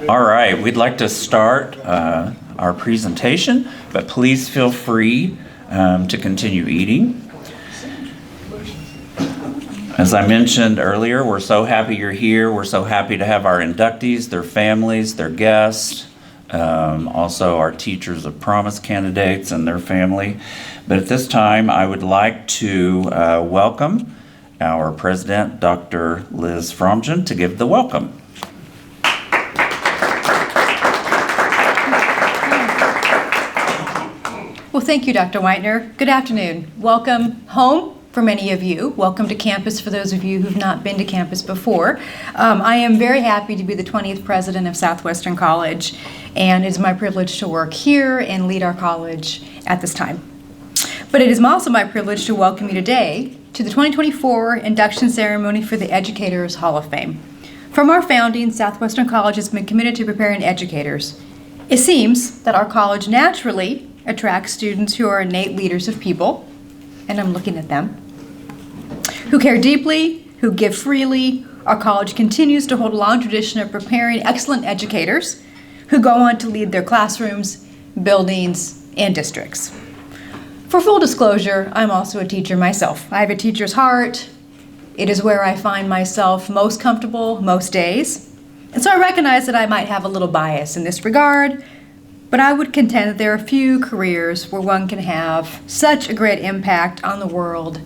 All right, we'd like to start our presentation, but please feel free to continue eating. As I mentioned earlier, we're so happy you're here. We're so happy to have our inductees, their families, their guests, also our Teachers of Promise candidates and their family. But at this time, I would like to welcome our president, Dr. Liz Fromgen, to give the welcome. Well, thank you, Dr. Whitener. Good afternoon. Welcome home for many of you. Welcome to campus for those of you who've not been to campus before. I am very happy to be the 20th president of Southwestern College, and it is my privilege to work here and lead our college at this time. But it is also my privilege to welcome you today to the 2024 induction ceremony for the Educators Hall of Fame. From our founding, Southwestern College has been committed to preparing educators. It seems that our college naturally attracts students who are innate leaders of people, and I'm looking at them, who care deeply, who give freely. Our college continues to hold a long tradition of preparing excellent educators who go on to lead their classrooms, buildings, and districts. For full disclosure, I'm also a teacher myself. I have a teacher's heart. It is where I find myself most comfortable most days. And so I recognize that I might have a little bias in this regard, but I would contend that there are few careers where one can have such a great impact on the world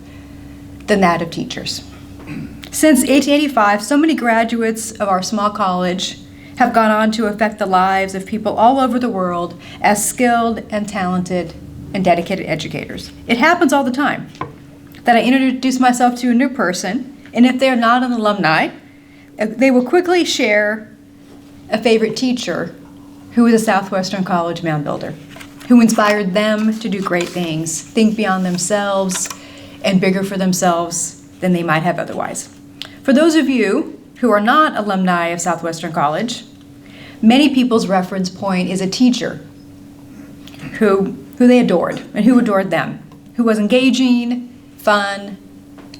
than that of teachers. Since 1885, so many graduates of our small college have gone on to affect the lives of people all over the world as skilled and talented and dedicated educators. It happens all the time that I introduce myself to a new person, and if they're not an alumni, they will quickly share a favorite teacher who was a Southwestern College mound builder, who inspired them to do great things, think beyond themselves, and bigger for themselves than they might have otherwise. For those of you who are not alumni of Southwestern College, many people's reference point is a teacher who they adored and who adored them, who was engaging, fun,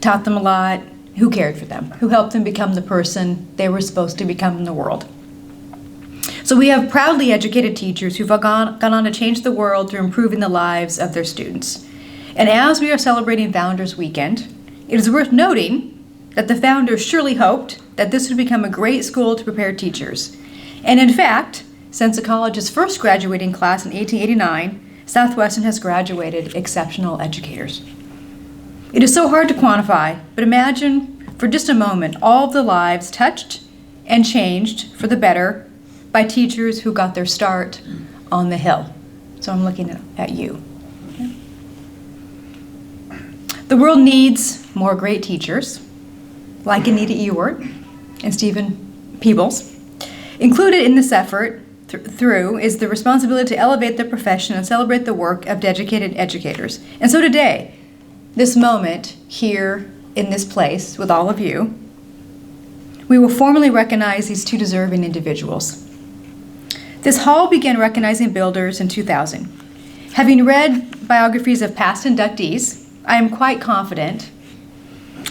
taught them a lot, who cared for them, who helped them become the person they were supposed to become in the world. So we have proudly educated teachers who've gone on to change the world through improving the lives of their students. And as we are celebrating Founders Weekend, it is worth noting that the founders surely hoped that this would become a great school to prepare teachers. And in fact, since the college's first graduating class in 1889, Southwestern has graduated exceptional educators. It is so hard to quantify, but imagine for just a moment all of the lives touched and changed for the better by teachers who got their start on the Hill. So I'm looking at you. The world needs more great teachers, like Anita Ewart and Stephen Peebles. Included in this effort through is the responsibility to elevate the profession and celebrate the work of dedicated educators. And so today, this moment here in this place with all of you, we will formally recognize these two deserving individuals. This hall began recognizing builders in 2000. Having read biographies of past inductees, I am quite confident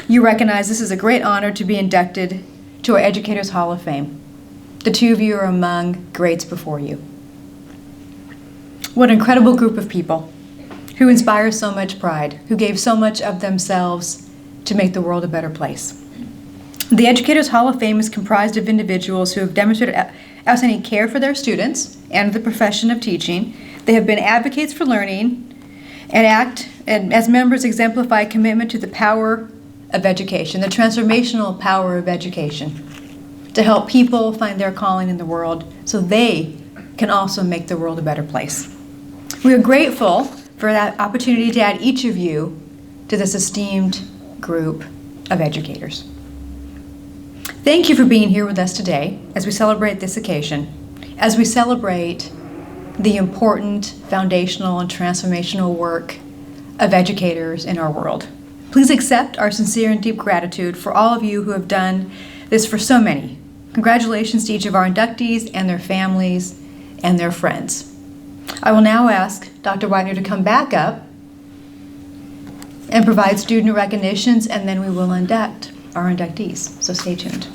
you recognize this is a great honor to be inducted to our Educators Hall of Fame. The two of you are among greats before you. What an incredible group of people who inspire so much pride, who gave so much of themselves to make the world a better place. The Educators Hall of Fame is comprised of individuals who have demonstrated outstanding care for their students and the profession of teaching. They have been advocates for learning and as members exemplify commitment to the power of education, the transformational power of education, to help people find their calling in the world so they can also make the world a better place. We are grateful for that opportunity to add each of you to this esteemed group of educators. Thank you for being here with us today as we celebrate this occasion, as we celebrate the important foundational and transformational work of educators in our world. Please accept our sincere and deep gratitude for all of you who have done this for so many. Congratulations to each of our inductees and their families and their friends. I will now ask Dr. Whitener to come back up and provide student recognitions, and then we will induct our inductees. So stay tuned.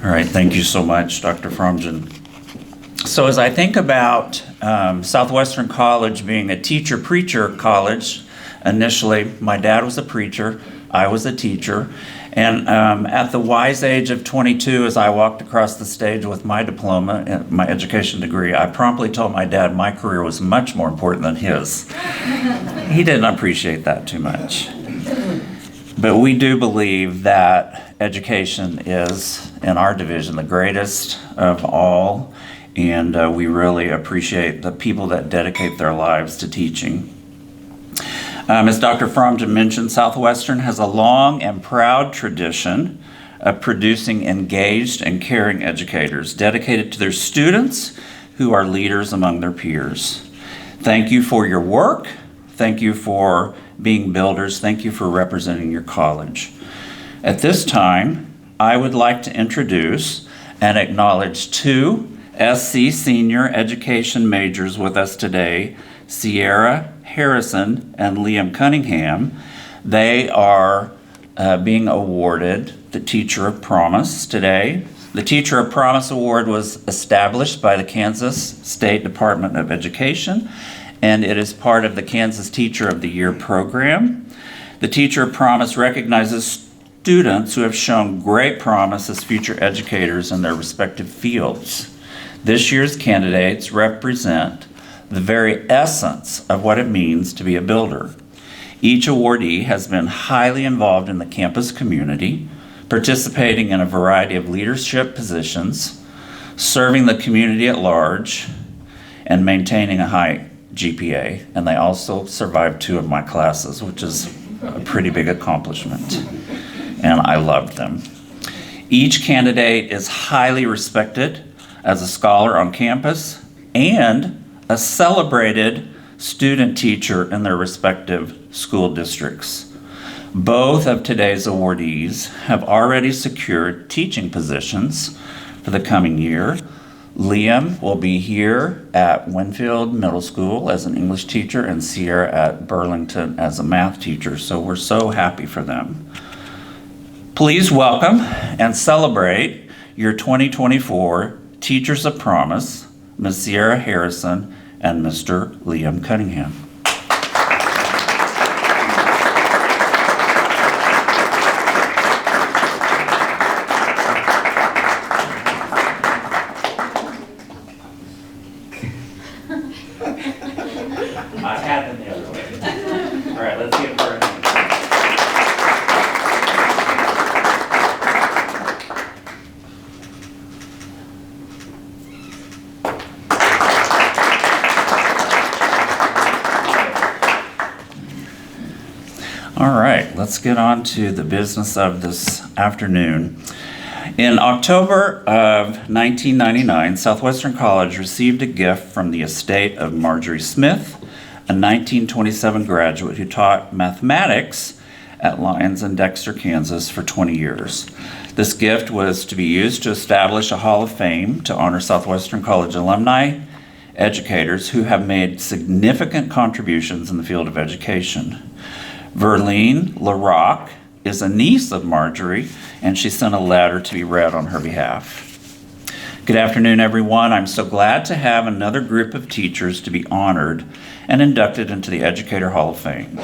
All All right, thank you so much, Dr. Fromgen. So as I think about Southwestern College being a teacher-preacher college, initially my dad was a preacher, I was a teacher, and at the wise age of 22, as I walked across the stage with my diploma and my education degree, I promptly told my dad my career was much more important than his. He didn't appreciate that too much. But we do believe that education is, in our division, the greatest of all, and we really appreciate the people that dedicate their lives to teaching. As Dr. Fromgen mentioned, Southwestern has a long and proud tradition of producing engaged and caring educators dedicated to their students who are leaders among their peers. Thank you for your work. Thank you for being builders. Thank you for representing your college. At this time, I would like to introduce and acknowledge two SC senior education majors with us today, Sierra Harrison and Liam Cunningham. They are being awarded the Teacher of Promise today. The Teacher of Promise Award was established by the Kansas State Department of Education, and it is part of the Kansas Teacher of the Year program. The Teacher of Promise recognizes students who have shown great promise as future educators in their respective fields. This year's candidates represent the very essence of what it means to be a builder. Each awardee has been highly involved in the campus community, participating in a variety of leadership positions, serving the community at large, and maintaining a high GPA. And they also survived 2 of my classes, which is a pretty big accomplishment. And I loved them. Each candidate is highly respected as a scholar on campus and a celebrated student teacher in their respective school districts. Both of today's awardees have already secured teaching positions for the coming year. Liam will be here at Winfield Middle School as an English teacher and Sierra at Burlington as a math teacher, so we're so happy for them. Please welcome and celebrate your 2024 Teachers of Promise, Ms. Sierra Harrison and Mr. Liam Cunningham. I had them the other way. All right, let's give it for a hand. All right, let's get on to the business of this afternoon. In October of 1999, Southwestern College received a gift from the estate of Marjorie Smith, a 1927 graduate who taught mathematics at Lyons and Dexter, Kansas for 20 years. This gift was to be used to establish a Hall of Fame to honor Southwestern College alumni, educators who have made significant contributions in the field of education. Verlene LaRock is a niece of Marjorie, and she sent a letter to be read on her behalf. Good afternoon, everyone. I'm so glad to have another group of teachers to be honored and inducted into the Educator Hall of Fame.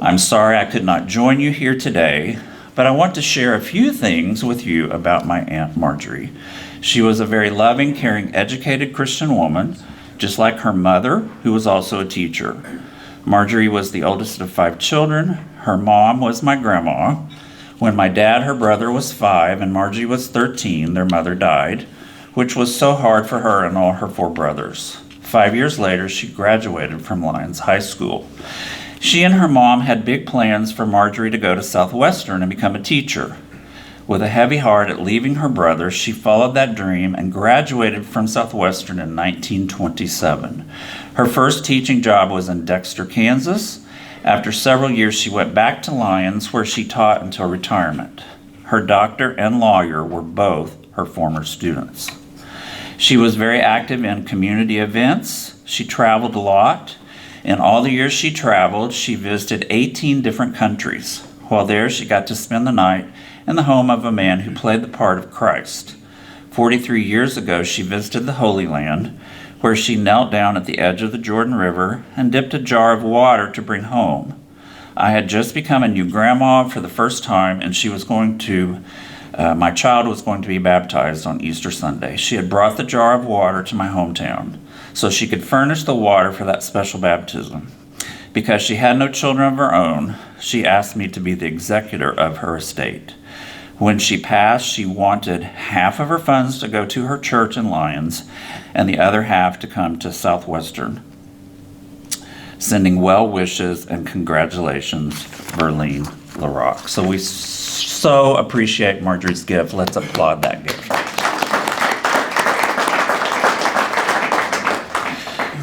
I'm sorry I could not join you here today, but I want to share a few things with you about my Aunt Marjorie. She was a very loving, caring, educated Christian woman, just like her mother, who was also a teacher. Marjorie was the oldest of 5 children. Her mom was my grandma. When my dad, her brother, was 5 and Marjorie was 13, their mother died, which was so hard for her and all her 4 brothers. 5 years later, she graduated from Lyons High School. She and her mom had big plans for Marjorie to go to Southwestern and become a teacher. With a heavy heart at leaving her brother, she followed that dream and graduated from Southwestern in 1927. Her first teaching job was in Dexter, Kansas. After several years, she went back to Lyons, where she taught until retirement. Her doctor and lawyer were both her former students. She was very active in community events. She traveled a lot. In all the years she traveled, she visited 18 different countries. While there, she got to spend the night in the home of a man who played the part of Christ. 43 years ago, she visited the Holy Land, where she knelt down at the edge of the Jordan River and dipped a jar of water to bring home. I had just become a new grandma for the first time, and my child was going to be baptized on Easter Sunday. She had brought the jar of water to my hometown so she could furnish the water for that special baptism. Because she had no children of her own, she asked me to be the executor of her estate. When she passed, she wanted half of her funds to go to her church in Lyons and the other half to come to Southwestern. Sending well wishes and congratulations, Verlene LaRock. So we so appreciate Marjorie's gift. Let's applaud that gift.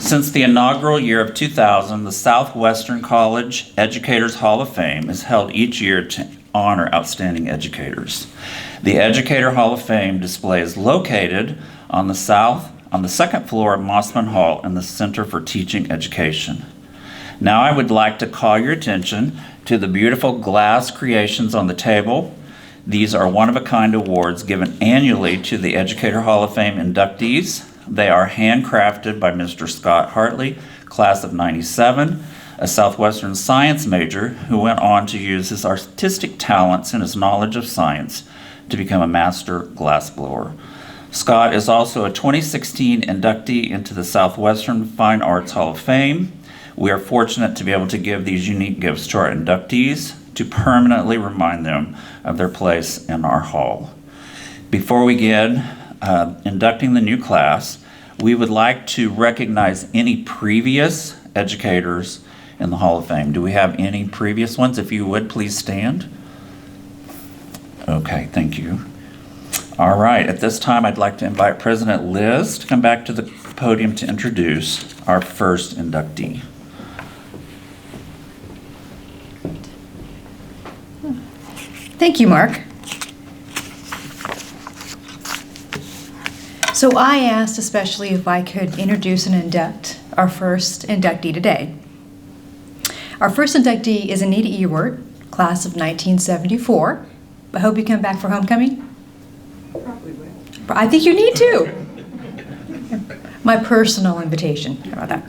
Since the inaugural year of 2000, the Southwestern College Educators Hall of Fame is held each year to honor outstanding educators. The Educator Hall of Fame display is located on the second floor of Mossman Hall in the Center for Teaching Education. Now I would like to call your attention to the beautiful glass creations on the table. These are one-of-a-kind awards given annually to the Educator Hall of Fame inductees. They are handcrafted by Mr. Scott Hartley, class of '97, a Southwestern science major who went on to use his artistic talents and his knowledge of science to become a master glassblower. Scott is also a 2016 inductee into the Southwestern Fine Arts Hall of Fame. We are fortunate to be able to give these unique gifts to our inductees to permanently remind them of their place in our hall. Before we begin inducting the new class, we would like to recognize any previous educators in the Hall of Fame. Do we have any previous ones? If you would, please stand. Okay, thank you. All right, at this time, I'd like to invite President Liz to come back to the podium to introduce our first inductee. Thank you, Mark. So I asked especially if I could introduce and induct our first inductee today. Our first inductee is Anita Ewart, class of 1974. I hope you come back for homecoming. Probably will. I think you need to. My personal invitation. How about that?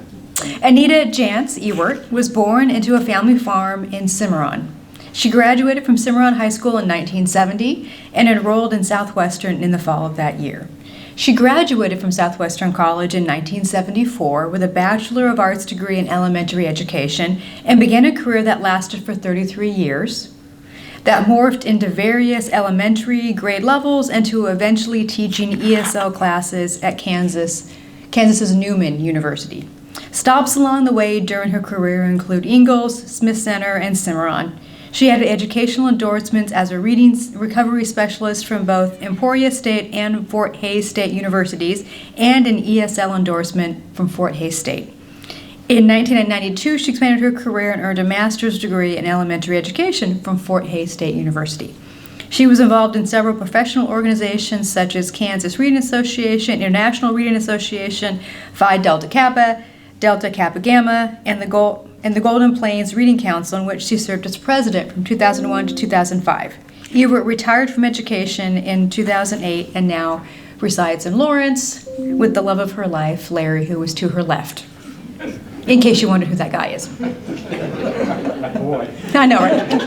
Anita Jantz Ewart was born into a family farm in Cimarron. She graduated from Cimarron High School in 1970 and enrolled in Southwestern in the fall of that year. She graduated from Southwestern College in 1974 with a Bachelor of Arts degree in elementary education and began a career that lasted for 33 years, that morphed into various elementary grade levels and to eventually teaching ESL classes at Kansas's Newman University. Stops along the way during her career include Ingalls, Smith Center, and Cimarron. She had educational endorsements as a reading recovery specialist from both Emporia State and Fort Hays State Universities, and an ESL endorsement from Fort Hays State. In 1992, she expanded her career and earned a master's degree in elementary education from Fort Hays State University. She was involved in several professional organizations such as Kansas Reading Association, International Reading Association, Phi Delta Kappa, Delta Kappa Gamma, and the Golden Plains Reading Council, in which she served as president from 2001 to 2005. Ewart retired from education in 2008 and now resides in Lawrence with the love of her life, Larry, who is to her left. In case you wondered who that guy is. Boy. I know, right?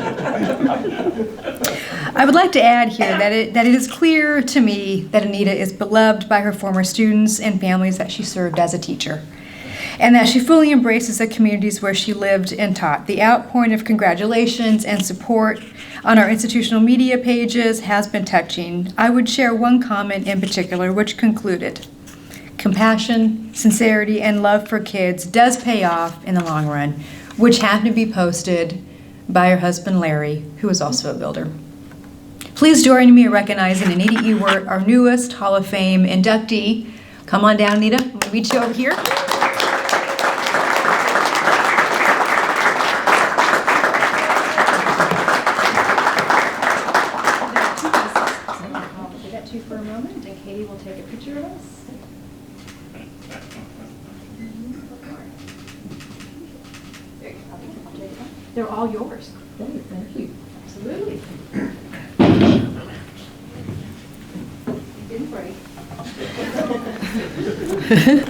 I would like to add here that it is clear to me that Anita is beloved by her former students and families that she served as a teacher, and that she fully embraces the communities where she lived and taught. The outpouring of congratulations and support on our institutional media pages has been touching. I would share one comment in particular, which concluded, "Compassion, sincerity, and love for kids does pay off in the long run," which happened to be posted by her husband, Larry, who is also a builder. Please join me in recognizing Anita Ewart, our newest Hall of Fame inductee. Come on down, Anita. I'm going to meet you over here. For a moment, and Katie will take a picture of us. They're all yours. Thank you. Absolutely. Didn't break. Well,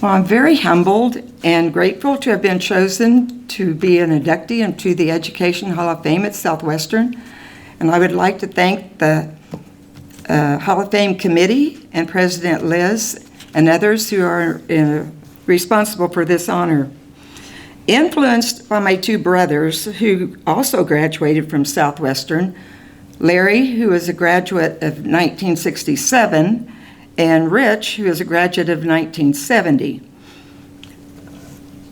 I'm very humbled and grateful to have been chosen to be an inductee into the Education Hall of Fame at Southwestern. And I would like to thank the Hall of Fame Committee and President Liz and others who are responsible for this honor. Influenced by my two brothers who also graduated from Southwestern, Larry, who is a graduate of 1967, and Rich, who is a graduate of 1970.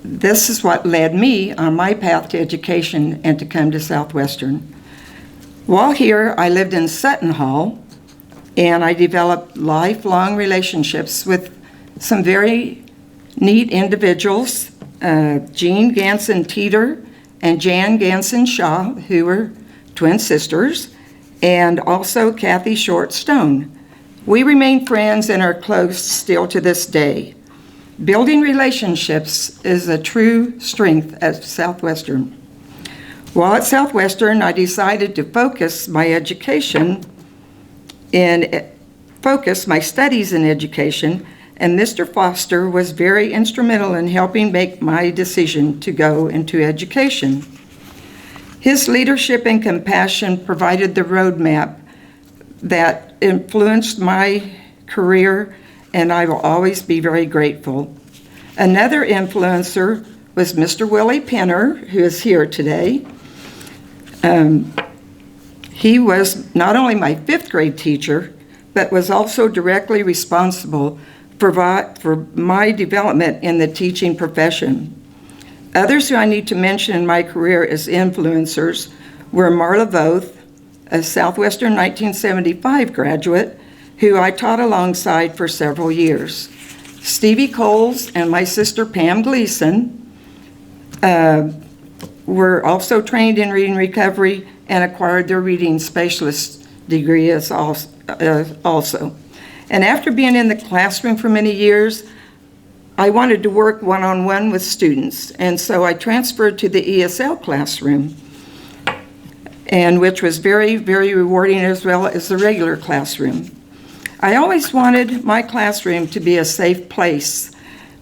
This is what led me on my path to education and to come to Southwestern. While here, I lived in Sutton Hall, and I developed lifelong relationships with some very neat individuals, Jean Ganson Teeter and Jan Ganson Shaw, who were twin sisters, and also Kathy Short Stone. We remain friends and are close still to this day. Building relationships is a true strength at Southwestern. While at Southwestern, I decided to focus my studies in education, and Mr. Foster was very instrumental in helping make my decision to go into education. His leadership and compassion provided the roadmap that influenced my career, and I will always be very grateful. Another influencer was Mr. Willie Penner, who is here today. He was not only my fifth grade teacher, but was also directly responsible for my development in the teaching profession. Others who I need to mention in my career as influencers were Marla Voth, a Southwestern 1975 graduate who I taught alongside for several years. Stevie Coles and my sister Pam Gleason were also trained in reading recovery and acquired their reading specialist degree as also. And after being in the classroom for many years, I wanted to work one-on-one with students, and so I transferred to the ESL classroom, and which was very, very rewarding, as well as the regular classroom. I always wanted my classroom to be a safe place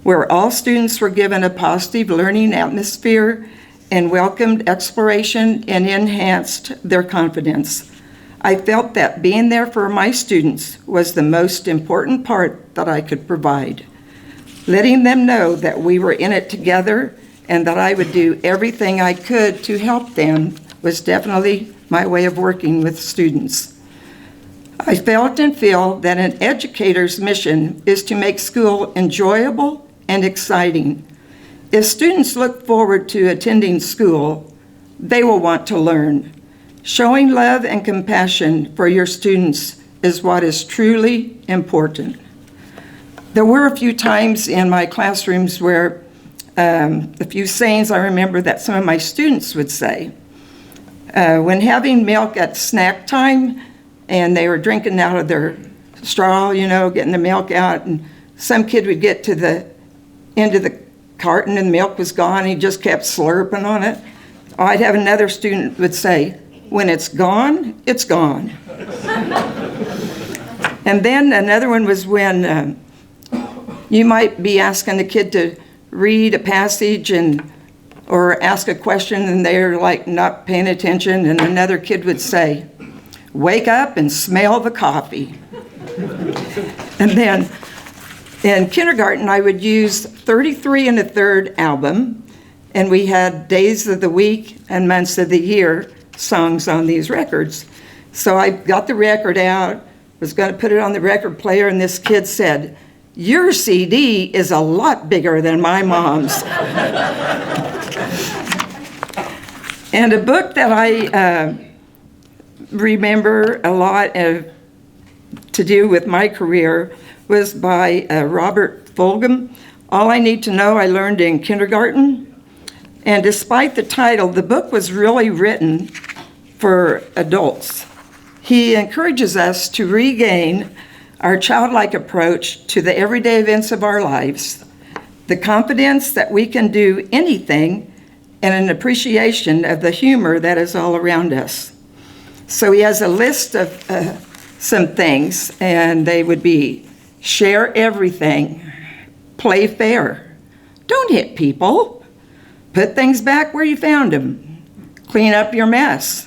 where all students were given a positive learning atmosphere and welcomed exploration and enhanced their confidence. I felt that being there for my students was the most important part that I could provide. Letting them know that we were in it together and that I would do everything I could to help them was definitely my way of working with students. I felt and feel that an educator's mission is to make school enjoyable and exciting. If students look forward to attending school, they will want to learn. Showing love and compassion for your students is what is truly important. There were a few times in my classrooms where a few sayings I remember that some of my students would say. When having milk at snack time, and they were drinking out of their straw, getting the milk out, and some kid would get to the end of the carton and the milk was gone, and he just kept slurping on it. Or I'd have another student would say, when it's gone, it's gone. And then another one was when you might be asking the kid to read a passage or ask a question, and they're like not paying attention, and another kid would say, wake up and smell the coffee. And then in kindergarten, I would use 33 1/3 album, and we had days of the week and months of the year songs on these records. So I got the record out, was going to put it on the record player, and this kid said, your CD is a lot bigger than my mom's. And a book that I remember a lot to do with my career was by Robert Fulghum. All I Need to Know I Learned in Kindergarten. And despite the title, the book was really written for adults. He encourages us to regain our childlike approach to the everyday events of our lives. the confidence that we can do anything, and an appreciation of the humor that is all around us. So he has a list of some things, and they would be: share everything, play fair, don't hit people, put things back where you found them, clean up your mess,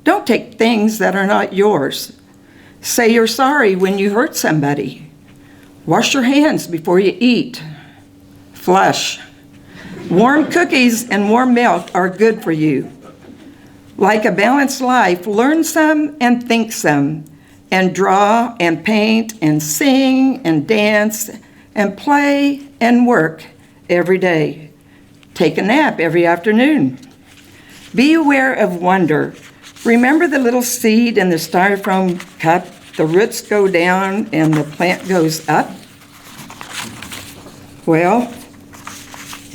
don't take things that are not yours, say you're sorry when you hurt somebody, wash your hands before you eat, flush. Warm cookies and warm milk are good for you. Like a balanced life, learn some and think some, and draw and paint and sing and dance and play and work every day. Take a nap every afternoon. Be aware of wonder. Remember the little seed in the styrofoam cup? The roots go down and the plant goes up. Well,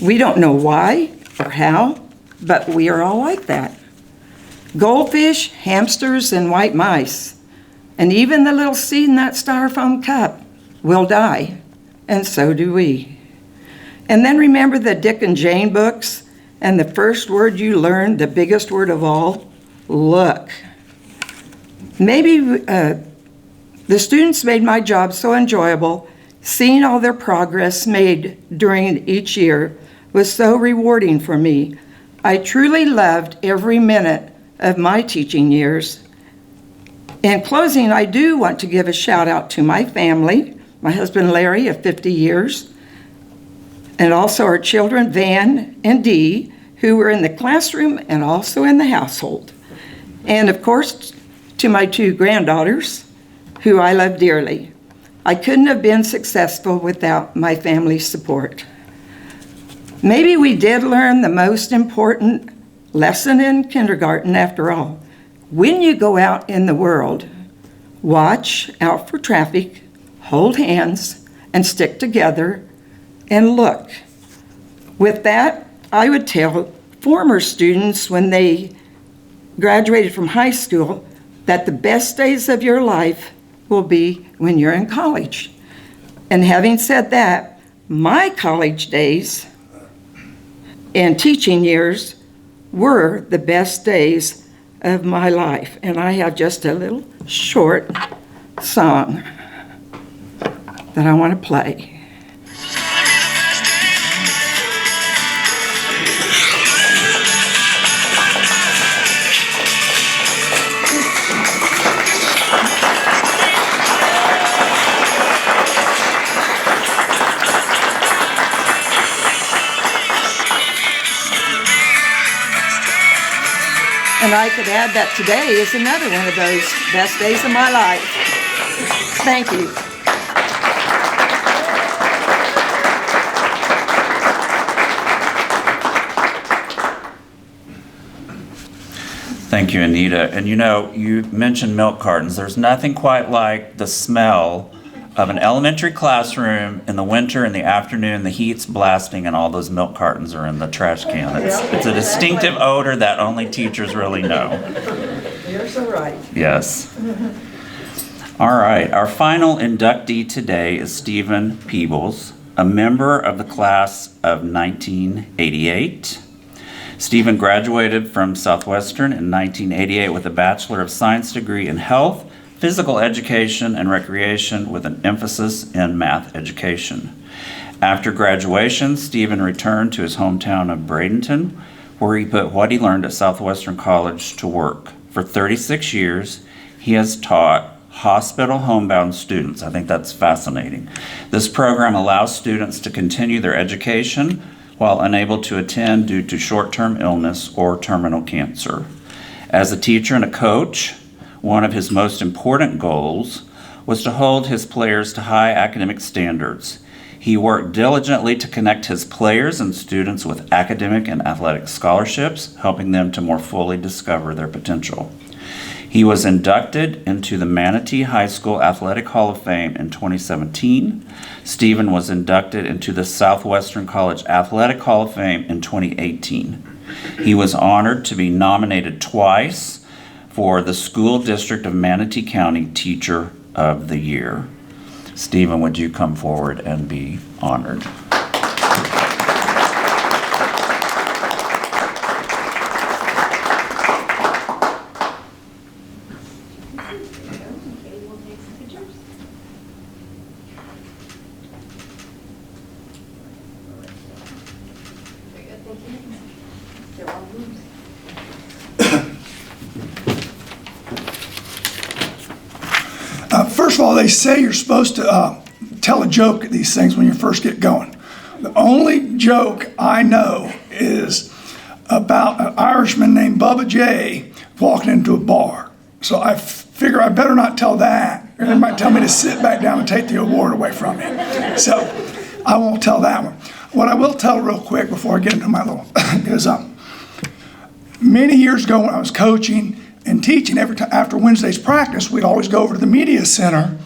we don't know why or how, but we are all like that. Goldfish, hamsters, and white mice, and even the little seed in that styrofoam cup will die, and so do we. And then remember the Dick and Jane books, and the first word you learned, the biggest word of all, look. Maybe the students made my job so enjoyable. Seeing all their progress made during each year was so rewarding for me. I truly loved every minute of my teaching years. In closing, I do want to give a shout out to my family, my husband Larry of 50 years, and also our children Van and Dee, who were in the classroom and also in the household. And of course, to my 2 granddaughters, who I love dearly. I couldn't have been successful without my family's support. Maybe we did learn the most important lesson in kindergarten after all. When you go out in the world, watch out for traffic, hold hands, and stick together, and look. With that, I would tell former students when they graduated from high school that the best days of your life will be when you're in college. And having said that, my college days and teaching years were the best days of my life. And I have just a little short song that I want to play. And I could add that today is another one of those best days of my life. Thank you. Thank you, Anita. And you know, you mentioned milk cartons. There's nothing quite like the smell of an elementary classroom in the winter, in the afternoon, the heat's blasting and all those milk cartons are in the trash can. It's a distinctive odor that only teachers really know. You're so right. Yes. All right, our final inductee today is Stephen Peebles, a member of the class of 1988. Stephen graduated from Southwestern in 1988 with a Bachelor of Science degree in Health, Physical Education, and Recreation with an emphasis in math education. After graduation, Stephen returned to his hometown of Bradenton, where he put what he learned at Southwestern College to work. For 36 years, he has taught hospital homebound students. I think that's fascinating. This program allows students to continue their education while unable to attend due to short-term illness or terminal cancer. As a teacher and a coach, one of his most important goals was to hold his players to high academic standards. He worked diligently to connect his players and students with academic and athletic scholarships, helping them to more fully discover their potential. He was inducted into the Manatee High School Athletic Hall of Fame in 2017. Stephen was inducted into the Southwestern College Athletic Hall of Fame in 2018. He was honored to be nominated twice for the School District of Manatee County Teacher of the Year. Stephen, would you come forward and be honored? first of all, they say you're supposed to tell a joke at these things when you first get going. The only joke I know is about an Irishman named Bubba J walking into a bar. So I figure I better not tell that, or they might tell me to sit back down and take the award away from me. So I won't tell that one. What I will tell real quick before I get into my little is many years ago when I was coaching and teaching, every time after Wednesday's practice, we'd always go over to the media center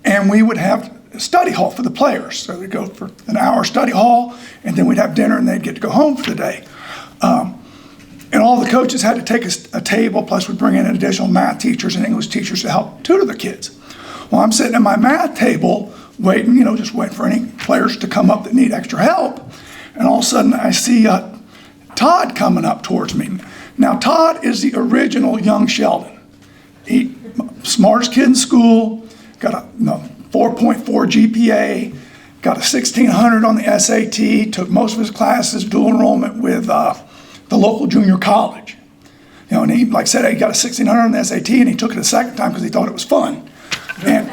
and we would have a study hall for the players. So they'd go for an hour study hall and then we'd have dinner and they'd get to go home for the day. And all the coaches had to take a table, plus we'd bring in additional math teachers and English teachers to help tutor the kids. Well, I'm sitting at my math table waiting, just waiting for any players to come up that need extra help. And all of a sudden I see Todd coming up towards me. Now, Todd is the original young Sheldon. He, smartest kid in school, got a 4.4 GPA, got a 1600 on the SAT, took most of his classes, dual enrollment with the local junior college. And he, like I said, he got a 1600 on the SAT and he took it a second time because he thought it was fun. And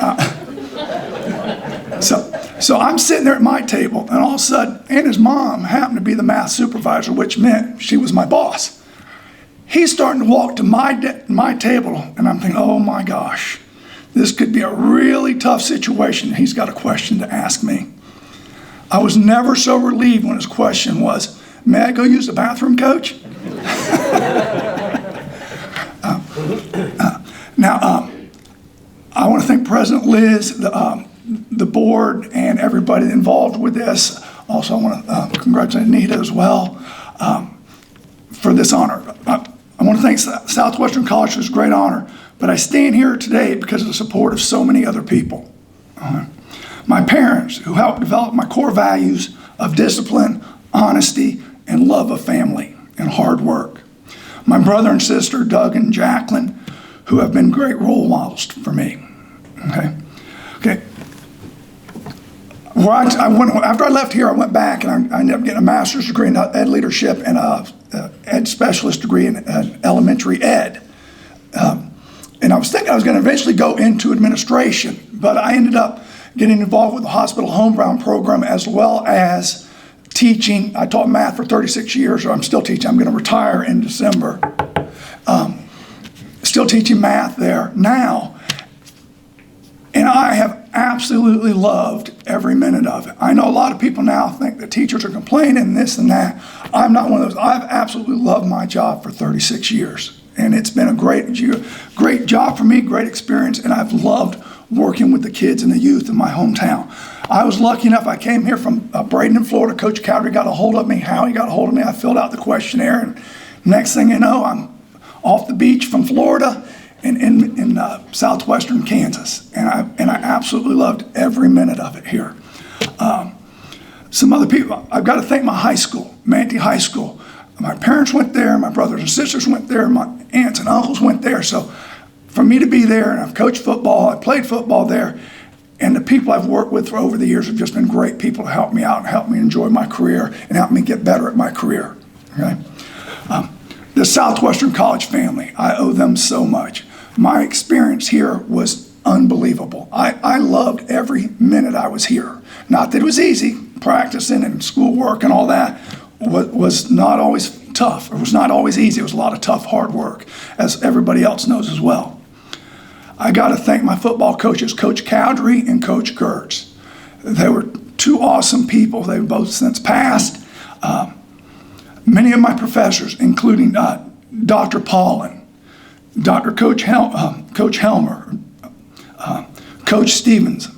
so I'm sitting there at my table and all of a sudden, and his mom happened to be the math supervisor, which meant she was my boss. He's starting to walk to my table and I'm thinking, oh my gosh, this could be a really tough situation. He's got a question to ask me. I was never so relieved when his question was, may I go use the bathroom, Coach? Now, I want to thank President Liz, the board, and everybody involved with this. Also, I want to congratulate Anita as well for this honor. I want to thank Southwestern College for this great honor, but I stand here today because of the support of so many other people. My parents, who helped develop my core values of discipline, honesty, and love of family and hard work. My brother and sister, Doug and Jacqueline, who have been great role models for me. Okay. Well, after I left here, I went back and I ended up getting a master's degree in ed leadership and a ed specialist degree in elementary ed. And I was thinking I was going to eventually go into administration, but I ended up getting involved with the hospital homebound program as well as teaching. I taught math for 36 years, or I'm still teaching. I'm going to retire in December. Still teaching math there now. And I have absolutely loved every minute of it. I know a lot of people now think that teachers are complaining this and that. I'm not one of those. I've absolutely loved my job for 36 years. And it's been a great job for me, great experience, and I've loved working with the kids and the youth in my hometown. I was lucky enough, I came here from Bradenton, Florida. Coach Cowdery got a hold of me. How he got a hold of me, I filled out the questionnaire, and next thing you know, I'm off the beach from Florida in southwestern Kansas. And I absolutely loved every minute of it here. Some other people, I've got to thank my high school, Manatee High School. My parents went there, my brothers and sisters went there, my aunts and uncles went there. So for me to be there, and I've coached football, I played football there, and the people I've worked with for over the years have just been great people to help me out and help me enjoy my career and help me get better at my career. Okay? The Southwestern College family, I owe them so much. My experience here was unbelievable. I loved every minute I was here. Not that it was easy, practicing and schoolwork and all that was not always tough. It was not always easy. It was a lot of tough, hard work, as everybody else knows as well. I got to thank my football coaches, Coach Cowdery and Coach Gertz. They were two awesome people. They've both since passed. Many of my professors, including Dr. Paulin, Dr. Coach Helmer, Coach Stevens,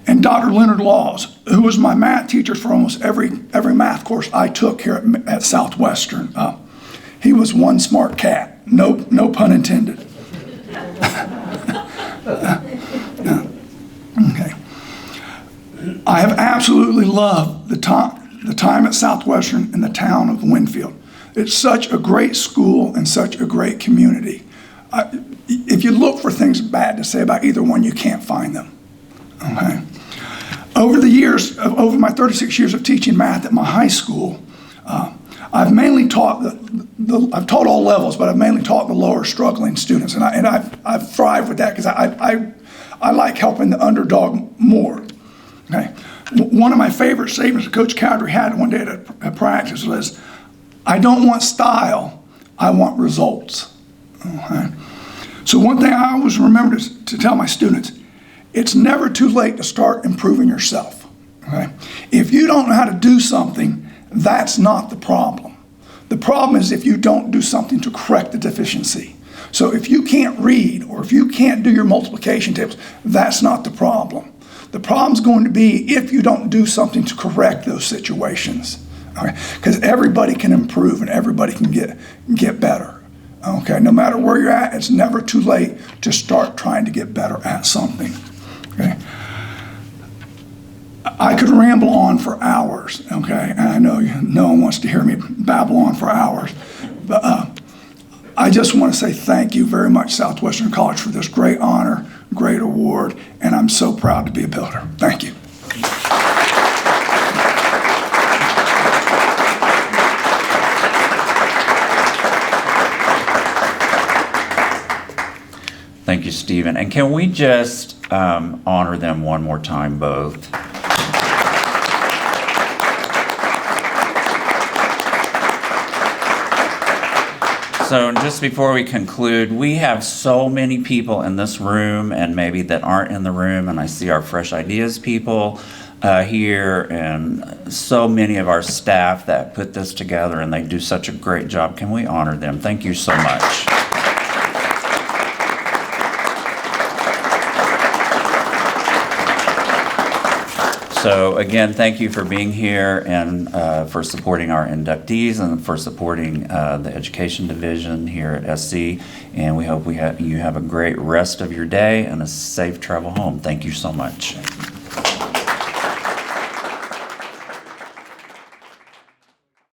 and Dr. Leonard Laws, who was my math teacher for almost every math course I took here at Southwestern. He was one smart cat, no pun intended. Okay. I have absolutely loved the time at Southwestern in the town of Winfield. It's such a great school and such a great community. If you look for things bad to say about either one, you can't find them. Okay. Over the years, over my 36 years of teaching math at my high school, I've mainly taught I've taught all levels, but I've mainly taught the lower struggling students, and I've thrived with that because I like helping the underdog more. Okay. One of my favorite statements Coach Cowdery had one day at practice was, I don't want style, I want results. Okay. So one thing I always remember to tell my students, it's never too late to start improving yourself. Okay. If you don't know how to do something, that's not the problem. The problem is if you don't do something to correct the deficiency. So if you can't read or if you can't do your multiplication tables, that's not the problem. The problem's going to be if you don't do something to correct those situations. Okay? Because everybody can improve and everybody can get better. Okay? No matter where you're at, it's never too late to start trying to get better at something. Okay? I could ramble on for hours, okay? And I know no one wants to hear me babble on for hours. But I just want to say thank you very much, Southwestern College, for this great honor, great award, and I'm so proud to be a builder. Thank you. Thank you, Stephen. And can we just honor them one more time, both? So just before we conclude, we have so many people in this room and maybe that aren't in the room, and I see our Fresh Ideas people here and so many of our staff that put this together, and they do such a great job. Can we honor them? Thank you so much. So again, thank you for being here and for supporting our inductees and for supporting the education division here at SC. And we hope you have a great rest of your day and a safe travel home. Thank you so much.